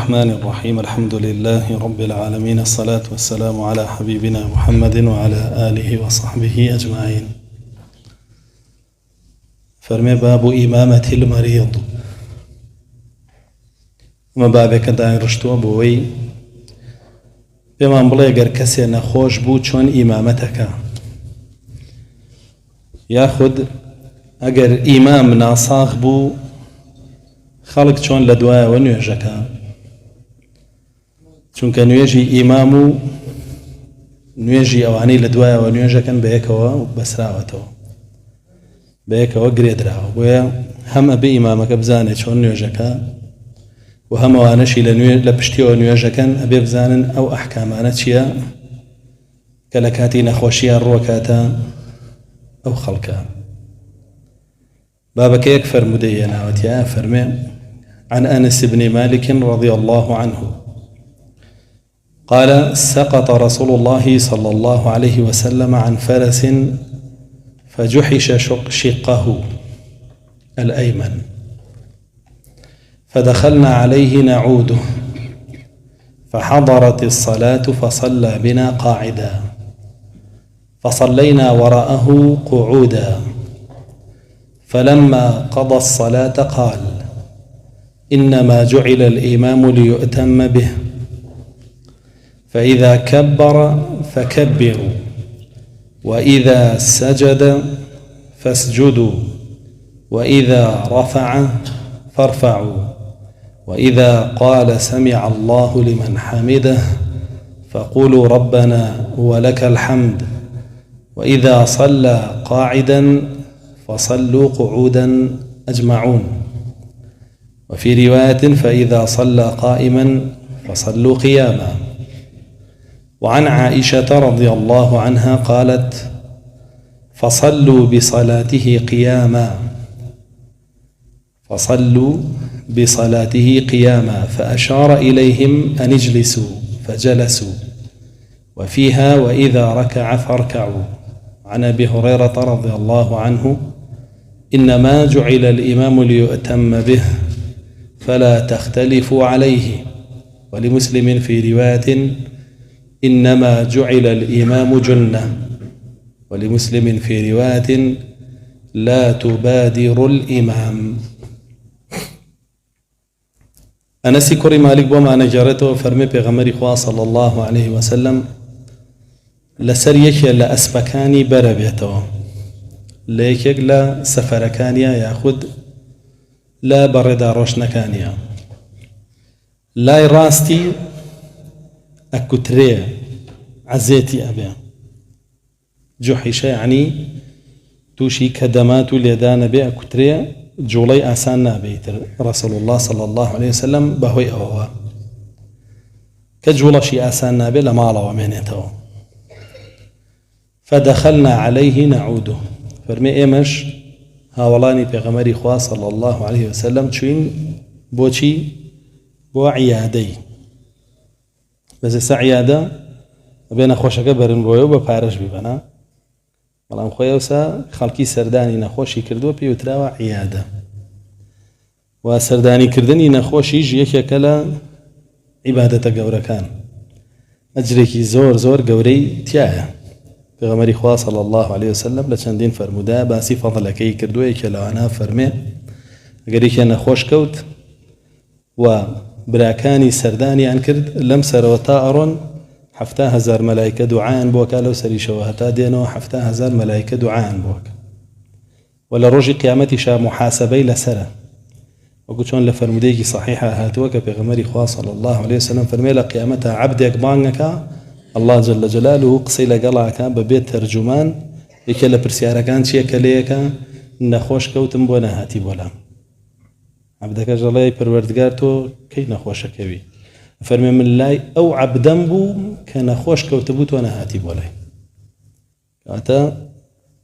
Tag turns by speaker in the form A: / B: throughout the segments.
A: الرحمن الرحيم. الحمد لله رب العالمين، الصلاة والسلام على حبيبنا محمد وعلى آله وصحبه أجمعين. فرمي باب إمامة المريض. ما بابك داين رشتو بوي بمان بڵێ گەر کەسێ نەخۆش بوو چۆن ئیمامەتەکە، یاخود ئەگەر ئیمام ناساغ بوو خەڵک چۆن لە دوایەوە نوێژەکە، چونکە نوێژی ئیمام و نوێژی ئەوانەی لە دوایەوە نوێژەکەن بەیەکەوە بەسراوەتەوە، بەیەکەوە گرێدراوە. بۆیە هەم ئەبێ ئیمامەکە بزانێت چۆن نوێژەکە و هەم ئەوانەشی لە پشتیەوە نوێژەکەن ئەبێ بزانن ئەو ئەحکامانە چییە کە لە کاتی نەخۆشییان ڕۆکاتە ئەو خەڵکە. بابەکە یەک فەرمودەی هێناوەتیە، فەرمێ عن أنس بن مالك رضي الله عنه قال سقط رسول الله صلى الله عليه وسلم عن فرس فجحش شقه الأيمن فدخلنا عليه نعوده فحضرت الصلاة فصلى بنا قاعدا فصلينا وراءه قعودا فلما قضى الصلاة قال إنما جعل الإمام ليؤتم به فإذا كبر فكبروا وإذا سجد فاسجدوا وإذا رفع فارفعوا وإذا قال سمع الله لمن حمده فقولوا ربنا ولك الحمد وإذا صلى قاعدا فصلوا قعودا أجمعون وفي رواية فإذا صلى قائما فصلوا قياما. وعن عائشة رضي الله عنها قالت فصلوا بصلاته قياما فأشار إليهم أن اجلسوا فجلسوا وفيها وإذا ركع فاركعوا. عن أبي هريرة رضي الله عنه إنما جعل الإمام ليؤتم به فلا تختلفوا عليه. ولمسلم في رواية إنما جعل الإمام جنة. ولمسلم في رواية لا تبادر الإمام. أنس كري مالك بما نجارته فرمي بغمر خواه صلى الله عليه وسلم لسر يكي لأسبكاني بربيته ليكيك لا سفركانيا ياخد لا بردا روشنكانيا لا راستي أكتري عزيتي أبي جحش يعني توشي كدمات اليدان بي أكتري جولي آسان بيت رسول الله صلى الله عليه وسلم بهوي أوه كجولشي آسان بي لما الله ومنيته. فدخلنا عليه نعوده فرمي إيمش هاولاني بغمري خواه صلى الله عليه وسلم چوين بوچي بو عيادي بس سا عيادة بين خوشك برن بويو بپارش ببنا بلام خويا وسا خلقي سرداني نخوشي كردو بيوتراوا عيادة وسرداني كردني نخوشي جيكي كلا عبادة قوركان أجريكي زور قوري تيايا بغمري خواه صلى الله عليه وسلم لچندين فرمودا باسي فضلكي كردوي كلاوانا فرمي اگريكي نخوش كوت وبراكاني سرداني عن كرد لم سروتا أرون 7,000 ملائكة دعاء بوك لو سري شوهتا دينو 7,000 ملائكة دعاء بوك ولا رجي قيامتي شا محاسبي لسرة وقلت شون لفرموديكي صحيحة هاتوك بغمري خواه صلى الله عليه وسلم فرمي لقيامتها عبدك بانك الله جل جلاله قسي لقلعك ببيت ترجمان يكي لبرسياركان چيا كليكا نخوش كوتم بو نهاتي بولا عبدك جلاي پروردگار تو كي نخوش كوي فرمي من لاي او عبدن بو كنخوش كوتبو تو نهاتي بولا كاتا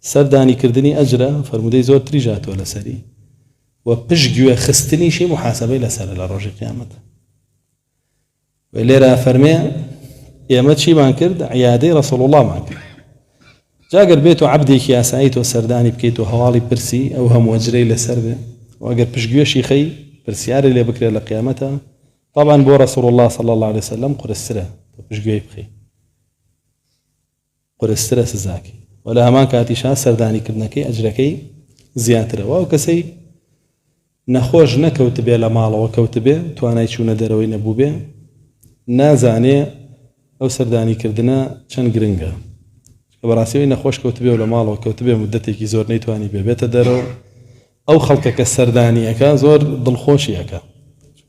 A: سرداني كردني أجرا فرمودي زور تريجات ولا سري وبشجوا خستني شي محاسبة لسر للرجل قيامت. وليرا فرمي يا چی مان کرد عیادەی رسول الله مان کرد جاگر بێت و عەبدێکی یاساییت و سەردانی بکەیت و هەواڵی پرسی ئەو هەموو ئەجرەی لەسەر بێ و ئەگەر پشتگوێشی خەی پرسیارە لێ بکرێت لە قیامەتە طبعا بو رسول الله صلى الله عليه وسلم قرستره مش جاي بخي قرستره سزاكي ولا همان كاتيشان سرداني كردنكي أجركي زياتره واو كسي نخوش نكوت بي لمال وكوت بي تواناي چوونە دەرەوەی نەبوو بێ نازانێ ئەو سەردانی کردنە چەند گرنگە بەڕاستیەوەی نەخۆش کەوت بێ و لە ماڵەوە کەوت بێ مدەتێکی زۆر نەیتوانی بێتە دەرەوە ئەو خەڵکە کە سەردانیەکە زۆر دڵخۆشیەکە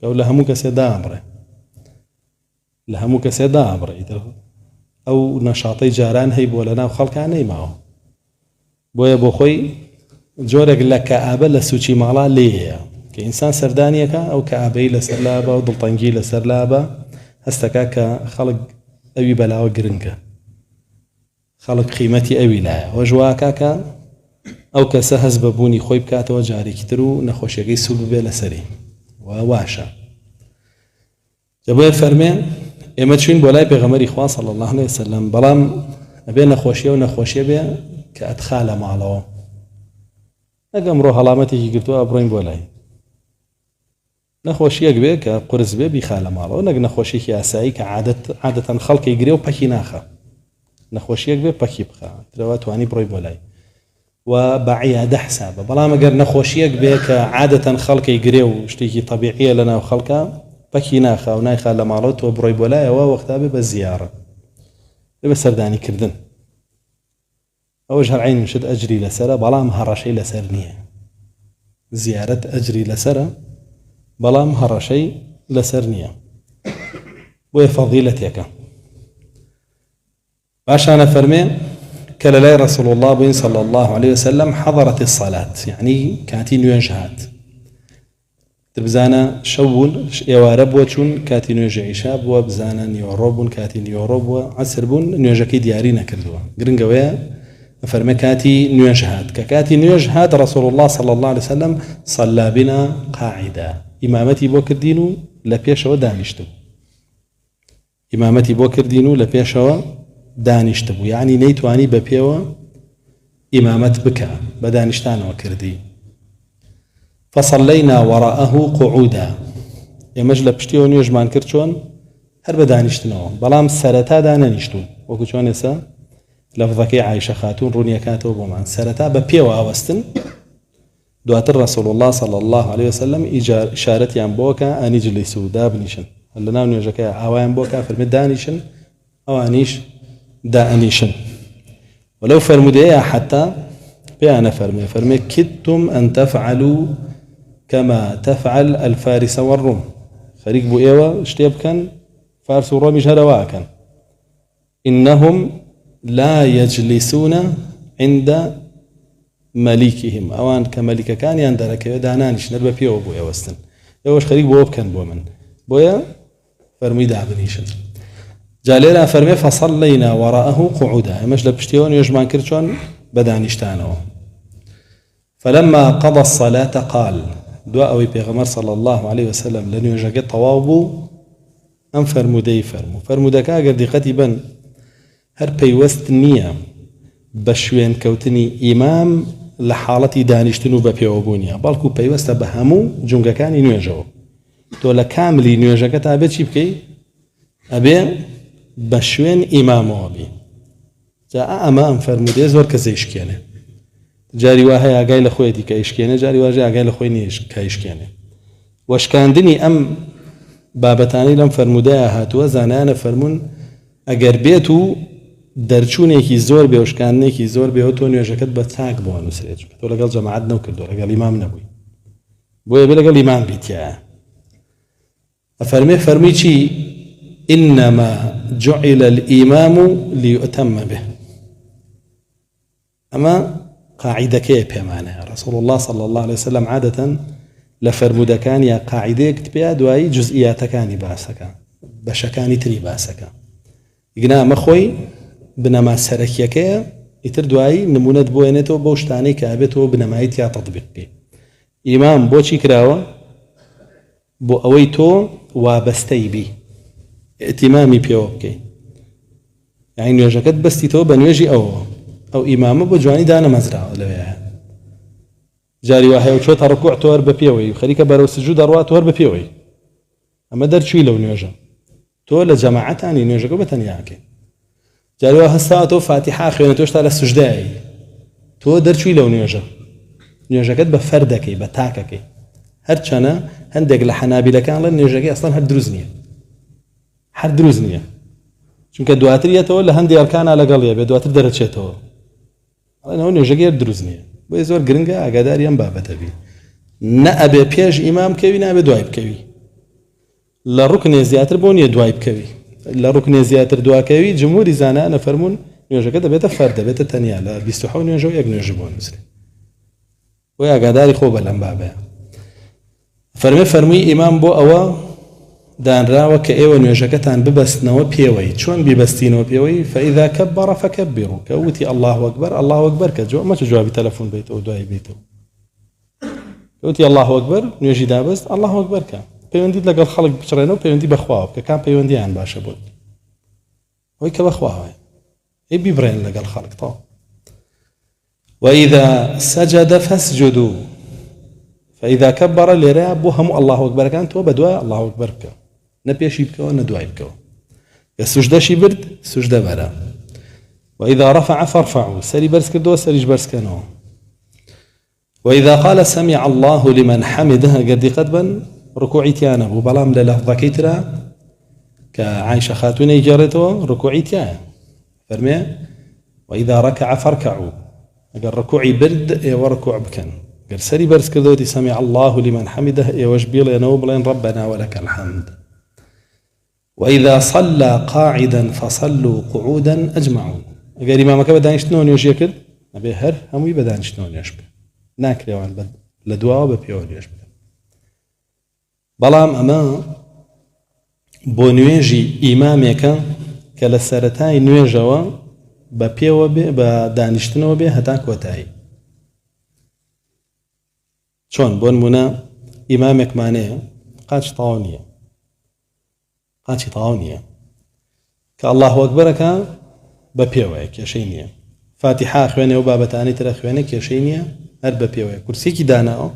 A: ئەو لە هەموو کەسێ دامڕێ لە هەموو کەسێ دامڕێ ئەو نەشاطەی جاران هەی بۆ لەناو خەڵکان نەیماوە بۆیە بۆ خۆی جۆرێک لە کەئابە لە سوچی ماڵا لێیە کە ئینسان سەردانیەکە ئەو کەئابەی لەسەر لابە و دڵتەنگی لەسەر لابە هەستەکە کە خەڵک ئەوی بەلاوە گرنگە خەڵک قیمەتی ئەوی لایە وە ژواکە ئەو کەسە هەست بەبوونی خۆی بکاتەوە جارێکی تر و نەخۆشیەکەی سوو ببێ لەسەری واشە جەبۆیە فەرمێ ئێمە چوین بۆ لای پێغەمبەری خوا صلی الله علیه وسلم بەڵام ئەبێ نەخۆشیە و نەخۆشیە بێ کە ئەدخا لە ماڵەوە ئەگەم ڕۆ هەڵامەتێکی گرتووە بڕۆین بۆ لای نەخۆشیەک بێ کە قرس بێ بیخا لە ماڵەوە نەک نەخۆشیێکی ئاسایی کە عادەتەن خەڵکی گرێ و پەکی ناخە نەخۆشیەک بێ پەکی بخە ترەوە توانی بڕۆی بۆ لای و بەعیادە حسابە بەڵام ئەگەر نەخۆشیەک بێ کە عادەتەن خەڵکی گرێ و شتێکی طەبیعیە لەناو خەڵکە پەکی ناخە و نایخا لە ماڵەوە تۆ بڕۆی بۆ لایەوە وەختا بێ بە زیارە بێ بە سەردانیکردن ئەوەش هەر عین شت ئەجری لەسەرە بەڵام هەڕەشەی لەسەر نییە زیارەت ئەجری لەسەرە بەڵام هەڕەشەی لەسەر نییە بۆیە فەضیلەتێکە باشانە فەرمێ کە لەلای رسول الله بووین صلى الله عليه وسلم حضرت الصلاة يعني کاتی نوێژ هات بزانە شەو بوون ئێوارە بووە چوون کاتی نوێژ عیشا بووە بزانە نیوەڕۆ بوون کاتی نیوەڕۆ بووە عەسر بوون نوێژەکەی دیاری نەکردووە گرنگەوەیە فەرمێ کاتی نوێژ هات کە کاتی نوێژ هات رسول الله صلى الله عليه وسلم صلى بنا قاعدة ئیمامەتی بۆ کردین و لە پێشەوە دانیشتبوو ئیمامەتی بۆ کردین و لە پێشەوە دانیشتبوو یعنی نەیتوانی بە پێوە ئیمامەت بکە بە دانیشتانەوە کردی فصلينا وراءه قعودا ئێمەش لە پشتیەوە نوێژمان کرد چۆن هەر بە دانیشتنەوە بەڵام سەرەتا دانەنیشتوون وەکو چۆن ئێستا لەفظەکەی عایشە خاتون ڕوونیەکاتەوە بۆمان سەرەتا بە پێوە ئاوەستن دواتر رسول الله صلى الله عليه وسلم ئیشارەتیان بۆکە ئەنی جلیسو دابنیشن لەناو نوێژەکە ئاوایان بۆکە فەرمێ دانیشن ئەوانیش دائنیشن ولو فرمودەیە حتى بيانا فرمي كدتم أن تفعلوا كما تفعل الفارس والروم خريق بو إيوة اشتيب كان فارس والروم جهروا كان إنهم لا يجلسون عند مليكهم أوان كملك كان يندرك دانانش نربى بيو بو إيوستن إيوش خريق بو كان بو من بويا فرمي دابنيشن جالينا فرمي فصلينا وراءه قعودا مش لبشتيون يجمع كرتشون بدانشتانه فلما قضى الصلاة قال دعاء بيغمر صلى الله عليه وسلم لن يجاق طوابو أم فرمودي فرمودك أقر دقتي بن هر بيوست النية بشوين كوتني إمام لحالتي دانشتنو ببيوبونيا بالكو بيوست بهمو جنگا كان نيجو تو لكاملي نيجاق تابي چي بكي أبي بشوين إمامو أبي جاء أمام فرمودي زور كزيش كيانه جاری واه ئاگای لە خۆیەتی کە ئیشکێنە جاری واژێ ئاگای لە خۆی نیش کە ئیشکێنێ وەشکاندنی ئەم بابەتانی لەم فەرمودەیە هاتووە زانایانە فەرمون ئەگەر بێت و دەرچوونێکی زۆر بێ وشکاندنێکی زۆر بێەوە تۆ نوێژەکەت بە چاک بۆ نووسێت تۆ لەگەڵ جەماعەت نەوکردو لەگەڵ ئیمام نەبووی بۆیە بێ لەگەڵ ئیمام بیتیایە فەرمی چی إنما جعل الإمام ليؤتم به أما قاعدة كيف بمعنى رسول الله صلى الله عليه وسلم عادة لفرمودة كان يا قاعدة كتبها دواي جزئيات كاني باسكا بشكاني تري باسكا يقنا مخوي بنما سركيكا يتر دواي نمونة بوينتو بوشتاني كابتو بنمايتيا تطبيقي إمام بوشي كراوة بو أويتو وابستي بي ائتمامي بيوكي يعني نوجكت بستيتو بنوجي أو إمامه بجواني دانا مزرعة لويها جاري واحد وشوت ركوع تور ببيوي خليك برو سجود أروات تور ببيوي ئەمە دەرچووی لەو نوێژە تۆ لە جەماعەتانی نوێژەکە بەتەنیاکەی جارێ هەستا تۆ فاتیحا خوێنە تۆ شتا لە سوژدایی تۆ دەرچووی لەو نوێژەکەت بە فەردەکەی بە تاکەکەی هەرچەنە هەندێک لە حەنابیلەکان لە نوێژەکەی ئەسڵەن هەر دروست نییە چونکە دواتر یەتەوە لە هەندی ئەرکانە لەگەڵیە بێ دواتر دەرەچێتەوە ئەوە نوێژەکەی دروست نییە بۆیە زۆر گرنگە ئاگاداری ئەم بابەتە بی نە ئەبێ پێش ئیمام بکەوی نابێ دوای بکەوی لە ڕوکنێ زیاتر بۆ نییە دوای بکەوی لە ڕوکنێ زیاتر دواکەوی جمهوری زانایان فەرموون نوێژەکە دەبێتە فەرد دەبێتە تەنیا لە 27 نوێژە و یەک نوێژ بۆ نووسێ بۆیە ئاگاداری خۆ بە لەم بابەیە فەرمووی ئیمام بۆ ئەوە دانراوە کە ئێوە نوێژەکەتان ببەستنەوە پێوەی چۆن بیبەستینەوە پێوەی فإذا كبر فكبروا كوتي الله أكبر الله أكبر كجو ما جوابي تلفون بيته دوای بيته كوتي الله أكبر نوێژی دابست الله أكبر کە پەیوەندیت لەگەڵ خەڵک بچڕێنەوە پەیوەندی بەخواوە کە کام پەیوەندیان باشە بوت ئەوەی کە بەخواوە ئێ بیبڕێن لەگەڵ خەڵک تاو وإذا سجد فاسجدوا فإذا كبر لێرە بۆ هەموو الله أكبر كان تۆ بە دوای الله أكبر بکە نە پێشی بکەوە نە دوای بکەوە کە سوژدەشی برد سوژدە بەرە وإذا رفع فارفعوا سەری بەرز کردەوە سەریش بەرزکەنەوە وإذا قال سمع الله لمن حمده ئەگەر دیقەت بن ڕکوعی تیانە بوو بەڵام لە لەفظەکەی ترە کە عایشە خاتونەی گێڕێتەوە ڕکوعی تیایە فەرمێ وإذا ركع فاركعوا ئەگەر ڕکوعی برد ئێوە ڕکوع بکەن ئەگەر سەری بەرز کردەوەتی سمع الله لمن حمده ئێوەش بڵێنەوە بڵێن ربنا ولك الحمد وإذا صلى قاعدا فصلوا قعودا أجمعون ئەگەر ئیمامەکە بە دانیشتنەوە نوێژیە کرد ئەبێ هەر هەمووی بە دانیشتنەوە نوێژ بکە ناکرێوان لە دواوە بە پێوە نوێژ بکە بەڵام ئەمە بۆ نوێژی ئیمامێکە کە لە سەرەتای نوێژەوە بە پێوە بێ بە دانیشتنەوە بێ هەتا کۆتایی چۆن بۆ نمونە ئیمامێکمانەیە قاچی تەواو نییە کە الله ئەکبەرەکە بە پێوەیە کێشەی نییە فاتیحا خوێنێ و بابەتانی ترە خوێنێ کێشەی نییە هەر بە پێوەیە کورسێکی داناوە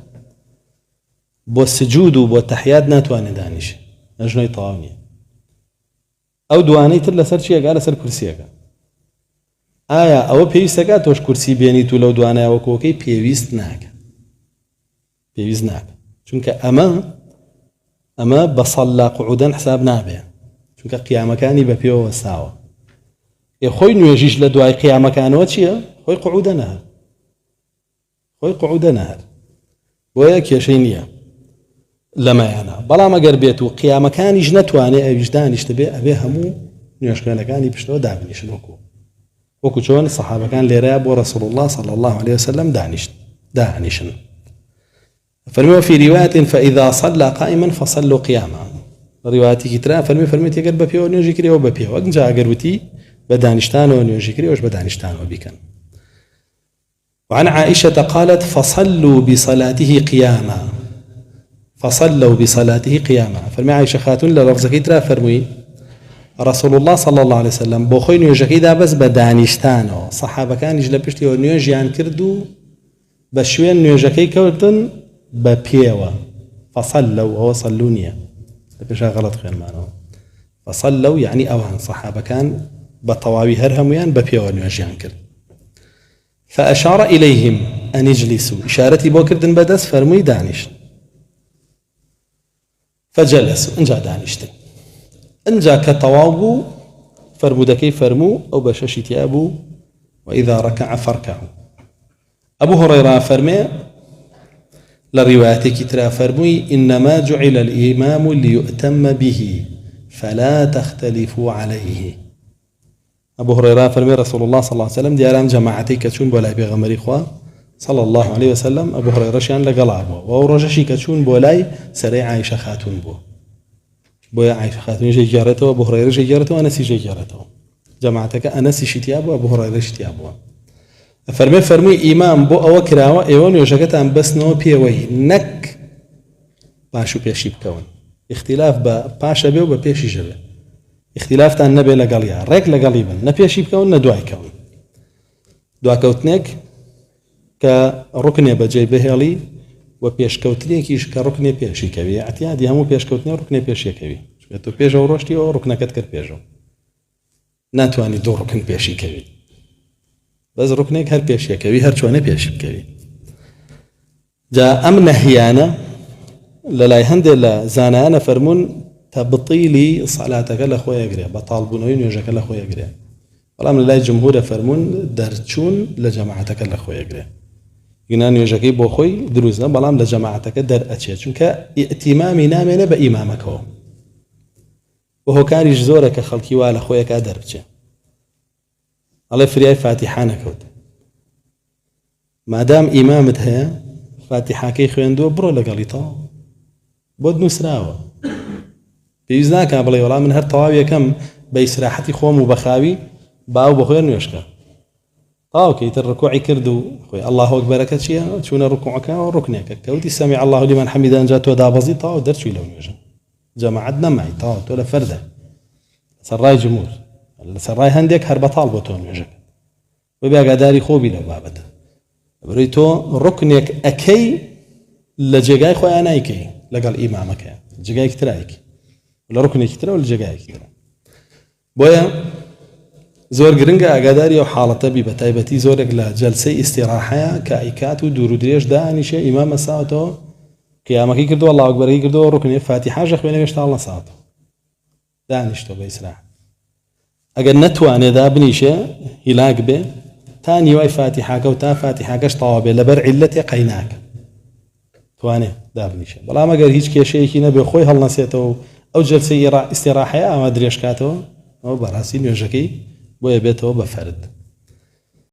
A: بۆ سجود و بۆ تەحیات ناتوانێت دانیشێ نەژنۆی تەواو نییە ئەو دوانەی تر لەسەر چیەکە لەسەر کورسیەکە ئایا ئەوە پێویستەکە تۆش کورسی بێنیت و لەو دوانایەوە کۆکەی پێویست ناکە چونکە ئەمە بە سەڵا قعودەن حساب نابێ چونکە قیامەکانی بە پێوە وەساوە خۆی نوێژیش لە دوای قیامەکانەوە چییە؟ خۆی قعودە نەهەر بۆیە کێشەی نییە لەمەیانە بەڵام ئەگەر بێت و قیامەکانیش نەتوانێت ئەویش دانیشتە بێ ئەبێ هەموو نوێژخوێنەکانی پشتەوە دابنیشن وەکو چۆن سەحابەکان لێرەیە بۆ رسول الله صلى الله عليه وسلم دانیشن فرمي في رواية فإذا صلى قائما فصلوا قياما روايتي كترا فرمي تيجر ببيو نيوجي كري وببيو أجا أجروتي بدانشتان ونيوجي كري وش بدانشتان وبيكن وعن عائشة قالت فصلوا بصلاته قياما فرمي عائشة خاتون لرفظ كترا فرمي رسول الله صلى الله عليه وسلم بوخوي نيوجي كده بس بدانشتان صحابة كان يجلب بشتي ونيوجي عن كردو بشوين نيوجي كي كوتن بپیوە فصلوا أو صلونيا بيشا غلط خير معنا فصلوا يعني أوهن صحابة كان بطواوي هرهميان بپیوە نوێژیان کرد فأشار إليهم أن يجلسوا إشارتي بوكردن بدس فرمي دانش فجلسوا انجا دانشتن انجا كطوابو فرمودكي فرمو أو بشاشي تيابو وإذا ركع فاركعوا أبو هريرة فرمي لروايتك ترى فرمي إنما جعل الإمام ليؤتم به فلا تختلفوا عليه أبو هريرة فرمي رسول الله صلى الله عليه وسلم دياران جماعتي كتشون بولاي بغمري خواه صلى الله عليه وسلم أبو هريرة شان لقلابه ورجشي كتشون بولاي سريع عائشة خاتون بو عائشة خاتون جي جارته وأبو هريرة جي جارته وأنسي جي جارته جماعتك أنسي شتيابه وأبو هريرة شتيابه فرمي إمام بو أو كراوة إيوان يوشكتان بس نو بيوي نك باشو بيشي بكون اختلاف باشا بيو ببيشي جبه اختلاف تان نبي لقليا ريك لقليبا نبيشي بكون ندواي كون دوا كوتنك كركن بجي بهالي و پێشکەوتنێکیش کە ڕوکنێ پێشیکەوی اعتیادی هەموو پێشکەوتنی ڕوکنێ پێشیەکەوی تۆ پێشەوە ڕۆشتی ئەو ڕوکنەکەت کرد پێشەوە ناتوانانی دوو ڕوکن پێشیکەوی بەس ڕوکنێک هەر پێشیەکەوی هەر چۆنە پێشی بکەوی جا ئەم نەهیانە لەلای هەندێک لە زانایانە فەرموون تەبتیلی سەلاتەکە لە خۆی ئەگرێ بەتاڵبوونەوەی نوێژەکە لە خۆی ئەگرێ بەڵام لەلای جمهورە فەرموون دەرچوون لە جەماعەتەکە لە خۆی ئەگرێ گنا نوێژەکەی بۆ خۆی دروست نە بەڵام لە جەماعەتەکە دەرئەچێت چونکە ئیتیمامی نامێنێ بە ئیمامەکەوە بە هۆکاریش زۆرە کە خەڵکی وا لە خۆیەکە دەربچێ ئەڵێ فریای فاتیحە نەکەوت مادام ئیمامت هەیە فاتیحەکەی خوێندووە بڕۆ لەگەڵی تەواو بۆت نووسراوە پێویست ناکا بڵێ وەڵام من هەر تەواو یەکەم بە ئیسراحەتی خۆم و بەخاوی باو بە خۆی نوێشکە تاوکەیتر ڕکوعی کرد و خۆی الله ئەکبەرەکە چییە چوونە ڕکوعەکە ڕوکنێکە کەوتی سەمیع الله لمن حەمیدە ئەنجا تۆ دابەزی تاو دەرچووی لەو نوێژە جەماعەت نەمای تاو تۆ لە فەردە سەرڕای جمهور لەسەرڕای هەندێک هەر بەتاڵ بۆ تۆ نوێژەکە بەبێ ئاگاداری خۆبی لەو بابەتە بڕی تۆ ڕوکنێک ئەکەی لە جێگای خۆیان نایکەی لەگەڵ ئیمامەکە جێگایەکی ترایکی لە ڕوکنێکی ترەوە لە جێگایەکی ترە بۆیە زۆر گرنگە ئاگاداری ئەو حاڵەتە بی بە تایبەتی زۆرێک لە جەلسەی ئیستیراحەیە کە ئیکات و دوور و درێژ دانیشێ ئیمام مەساوتەوە قیامەکەی کردووە الله ئەکبەرەکەی کردووە ڕوکنێ فاتیحەش خوێنێ هێشتا نەساتەوە دانیشتۆ بە ئیسراح ئەگەر نەتوانێت دابنیشێ هیلاک بێ تا نیوای فاتیحەکە و تا فاتیحەکەش تەواو بێ لەبەر عیلەتێ قەیناکە توانێ دابنیشێ بەڵام ئەگەر هیچ کێشەیەکی نەبێ خۆی هەڵنەسێتەوە ئەو جەلسەی ئیستیراحەیە ئەوە درێژکاتەوە ئەوە بەڕاستی نوێژەکەی بۆیە بێتەوە بە فەرد